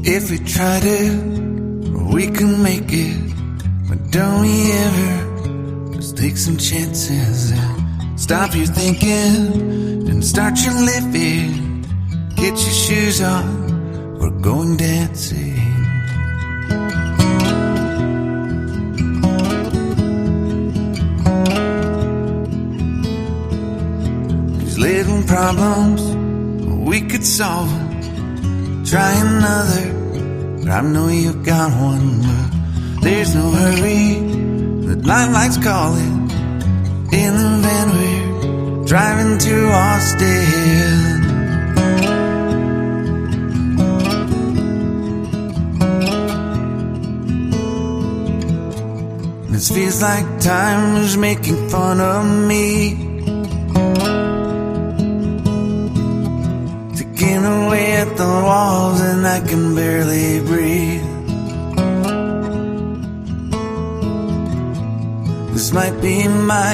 If we try to, we can make it. But don't we ever just take some chances and stop your thinking and start your living. Get your shoes on, we're going dancing. These little problems, we could solve them. Try another, but I know you've got one. But there's no hurry, the limelight's calling. In the van we're driving to Austin. This feels like time was making fun of me, ticking away at the walls and I can barely breathe. This might be my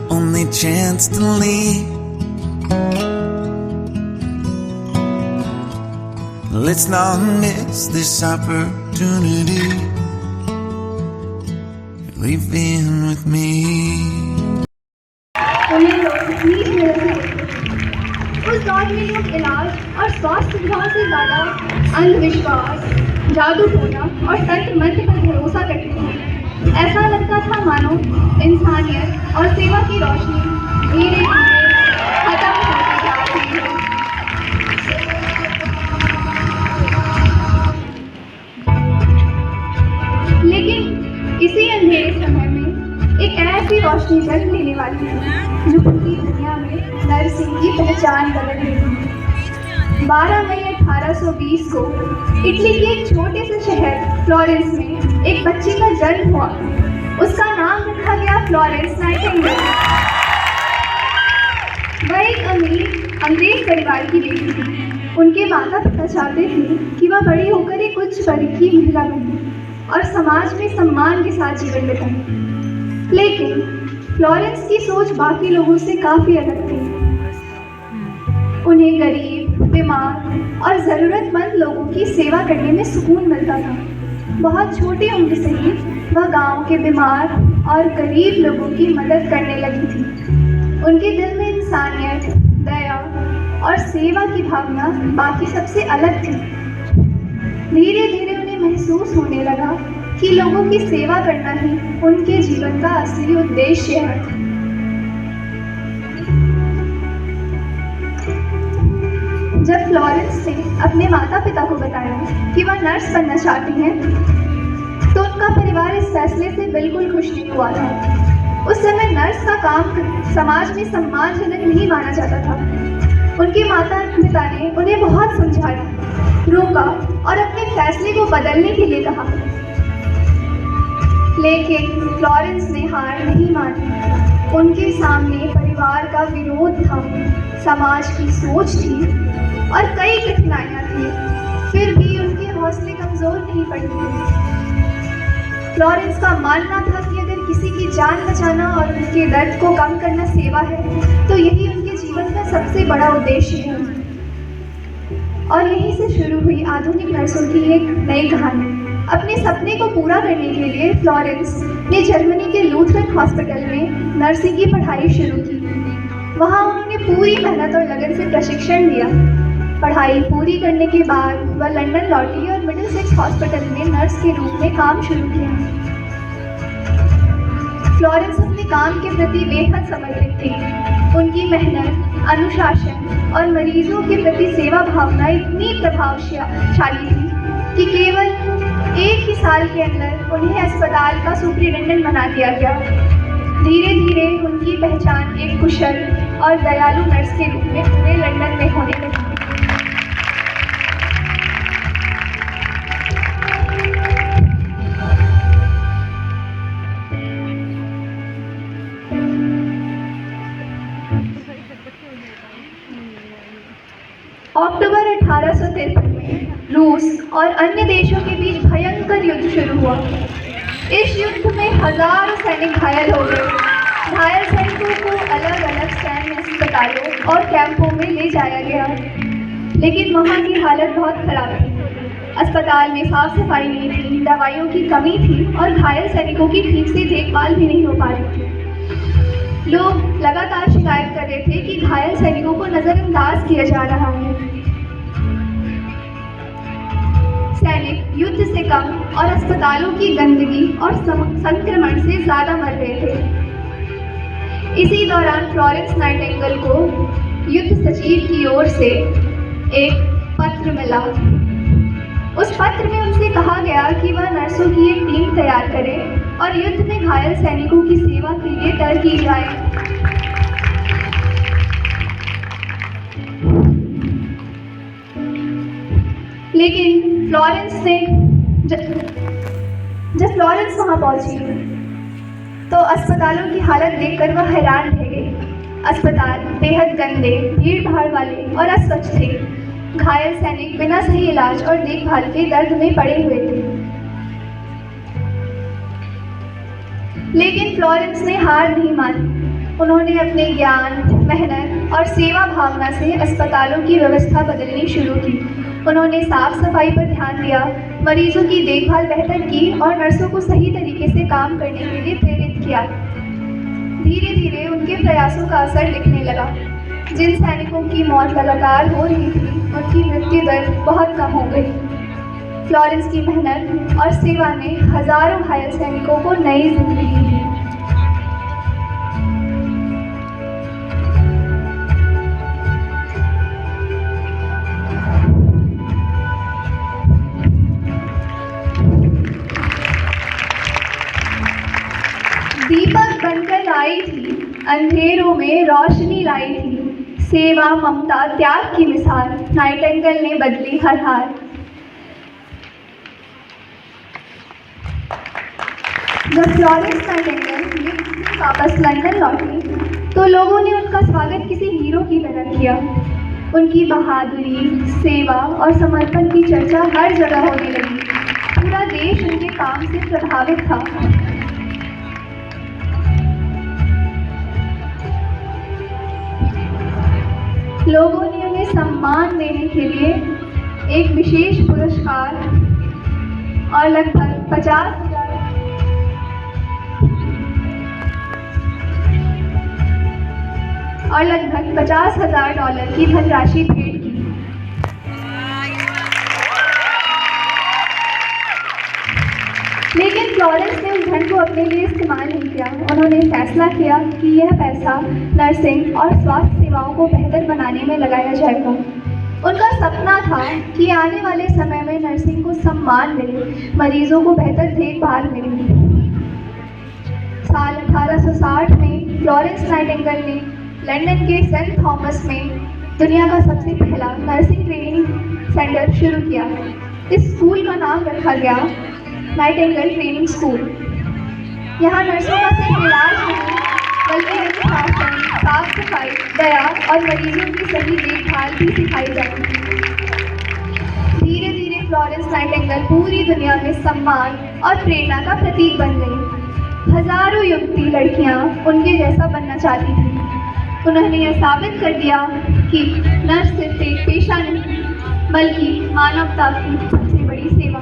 only chance to leave. Let's not miss this opportunity. Leave in with me. उस दौर में लोग इलाज और स्वास्थ्य सुविधाओं से ज्यादा अंधविश्वास, जादू टोना और तंत्र मंत्र पर भरोसा करते थे। ऐसा लगता था मानो इंसानियत और सेवा की रोशनी धीरे धीरे खत्म होती जा रही है। लेकिन इसी अंधेरे समय में एक ऐसी रोशनी जन्म लेने वाली है जो पूरी दुनिया में नर्सिंग की पहचान बदल देगी। 12 मई 1820 को इटली के एक छोटे से शहर फ्लोरेंस में एक बच्ची का जन्म हुआ। उसका नाम रखा गया फ्लोरेंस नाइटिंगेल। वह एक अमीर अंग्रेज परिवार की बेटी थी। उनके माता पिता चाहते थे कि वह बड़ी होकर एक उच्च वर्ग की महिला बने और समाज में सम्मान के साथ जीवन बिताए। लेकिन फ्लोरेंस की सोच बाकी लोगों से काफी अलग थी। उन्हें गरीब, बीमार और ज़रूरतमंद लोगों की सेवा करने में सुकून मिलता था। बहुत छोटी उम्र से ही वह गांव के बीमार और गरीब लोगों की मदद करने लगी थी। उनके दिल में इंसानियत, दया और सेवा की भावना बाकी सबसे अलग थी। धीरे धीरे उन्हें महसूस होने लगा कि लोगों की सेवा करना ही उनके जीवन का असली उद्देश्य है। जब फ्लोरेंस ने अपने माता पिता को बताया कि वह नर्स बनना चाहती हैं, तो उनका परिवार इस फैसले से बिल्कुल खुश नहीं हुआ था। उस समय नर्स का काम समाज में सम्मानजनक नहीं माना जाता था। उनके माता पिता ने उन्हें बहुत समझाया, रोका और अपने फैसले को बदलने के लिए कहा। लेकिन फ्लोरेंस ने हार नहीं मानी। उनके सामने परिवार का विरोध था, समाज की सोच थी और कई कठिनाइयाँ थी। फिर भी उनके हौसले कमजोर नहीं पड़े। फ्लोरेंस का मानना था कि अगर किसी की जान बचाना और उनके दर्द को कम करना सेवा है, तो यही उनके जीवन का सबसे बड़ा उद्देश्य है। और यहीं से शुरू हुई आधुनिक नर्सों की एक नई कहानी। अपने सपने को पूरा करने के लिए फ्लोरेंस ने जर्मनी के लूथरन हॉस्पिटल में नर्सिंग की पढ़ाई शुरू की। वहाँ उन्होंने पूरी मेहनत और लगन से प्रशिक्षण लिया। पढ़ाई पूरी करने के बाद वह लंदन लौटी और मिडिलसेक्स हॉस्पिटल में नर्स के रूप में काम शुरू किया। फ्लोरेंस अपने काम के प्रति बेहद समर्पित थी। उनकी मेहनत, अनुशासन और मरीजों के प्रति सेवा भावना इतनी प्रभावशाली थी कि केवल एक ही साल के अंदर उन्हें अस्पताल का सुपरिटेंडेंट बना दिया गया। धीरे धीरे उनकी पहचान एक कुशल और दयालु नर्स के रूप में पूरे लंदन में होने लगी। अक्टूबर 1853 में रूस और अन्य देशों के बीच भयंकर युद्ध शुरू हुआ। इस युद्ध में हजारों सैनिक घायल हो गए। घायल सैनिकों को अलग अलग सैन्य अस्पतालों और कैंपों में ले जाया गया, लेकिन वहाँ की हालत बहुत खराब थी। अस्पताल में साफ सफाई नहीं थी, दवाइयों की कमी थी और घायल सैनिकों की ठीक से देखभाल भी नहीं हो पा रही थी। लोग लगातार शिकायत कर रहे थे कि घायल सैनिकों को नजरअंदाज किया जा रहा है। सैनिक युद्ध से कम और अस्पतालों की गंदगी और संक्रमण से ज़्यादा मर रहे थे। इसी दौरान फ्लोरेंस नाइटिंगेल को युद्ध सचिव की ओर से एक पत्र मिला। उस पत्र में उनसे कहा गया कि वह नर्सों की एक टीम तैयार करें और युद्ध में घायल सैनिकों की सेवा के लिए तय की जाए। लेकिन जब फ्लोरेंस वहां पहुंची तो अस्पतालों की हालत देखकर वह हैरान रह गई। अस्पताल बेहद गंदे, भीड़ भाड़ वाले और अस्वच्छ थे। घायल सैनिक बिना सही इलाज और देखभाल के दर्द में पड़े हुए थे। लेकिन फ्लोरेंस ने हार नहीं मानी। उन्होंने अपने ज्ञान, मेहनत और सेवा भावना से अस्पतालों की व्यवस्था बदलनी शुरू की। उन्होंने साफ सफाई पर ध्यान दिया, मरीजों की देखभाल बेहतर की और नर्सों को सही तरीके से काम करने के लिए प्रेरित किया। धीरे धीरे उनके प्रयासों का असर दिखने लगा। जिन सैनिकों की मौत लगातार हो रही थी, उनकी मृत्यु दर बहुत कम हो गई। फ्लोरेंस की मेहनत और सेवा ने हजारों घायल सैनिकों को नई जिंदगी दी। दीपक बनकर आई थी, अंधेरों में रोशनी लाई थी। सेवा, ममता, त्याग की मिसाल नाइटिंगेल ने बदली हर हाल। जब फ्लोरेंस नाइटिंगेल वापस लंदन लौटी तो लोगों ने उनका स्वागत किसी हीरो की तरह किया। उनकी बहादुरी, सेवा और समर्पण की चर्चा हर जगह होने लगी। पूरा देश उनके काम से प्रभावित था। लोगों ने उन्हें सम्मान देने के लिए एक विशेष पुरस्कार और लगभग 50,000 डॉलर की धनराशि भेंट की। लेकिन फ्लोरेंस ने उस धन को अपने लिए इस्तेमाल नहीं किया। उन्होंने फैसला किया कि यह पैसा नर्सिंग और स्वास्थ्य सेवाओं को बेहतर बनाने में लगाया जाएगा। उनका सपना था कि आने वाले समय में नर्सिंग को सम्मान मिले, मरीजों को बेहतर देखभाल मिले। साल 1860 में फ्लोरेंस नाइटिंगेल ने लंदन के सेंट थॉमस में दुनिया का सबसे पहला नर्सिंग ट्रेनिंग सेंटर शुरू किया। इस स्कूल का नाम रखा गया नाइटिंगेल ट्रेनिंग स्कूल। यहाँ नर्सों का सिर्फ इलाज नहीं बल्कि अनुशासन, साफ सफाई, दया और मरीजों की सही देखभाल भी सिखाई जाती है। धीरे धीरे फ्लोरेंस नाइटिंगेल पूरी दुनिया में सम्मान और प्रेरणा का प्रतीक बन गई। हजारों युवती लड़कियाँ उनके जैसा बनना चाहती थीं। उन्होंने यह साबित कर दिया कि नर्स सिर्फ एक पेशा नहीं बल्कि मानवता की सबसे बड़ी सेवा।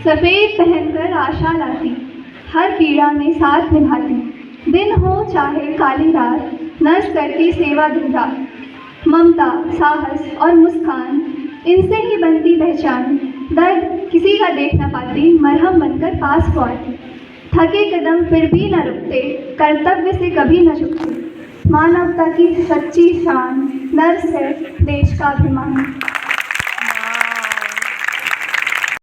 सफ़ेद पहनकर आशा लाती, हर पीड़ा में साथ निभाती। दिन हो चाहे काली रात, नर्स करती सेवा दिन रात। ममता, साहस और मुस्कान, इनसे ही बनती पहचान। दर्द किसी का देख न पाती, मरहम बनकर पास पहुँचती। थके कदम फिर भी न रुकते, कर्तव्य से कभी न झुकते। मानवता की सच्ची शान, नर्स है देश का अभिमान।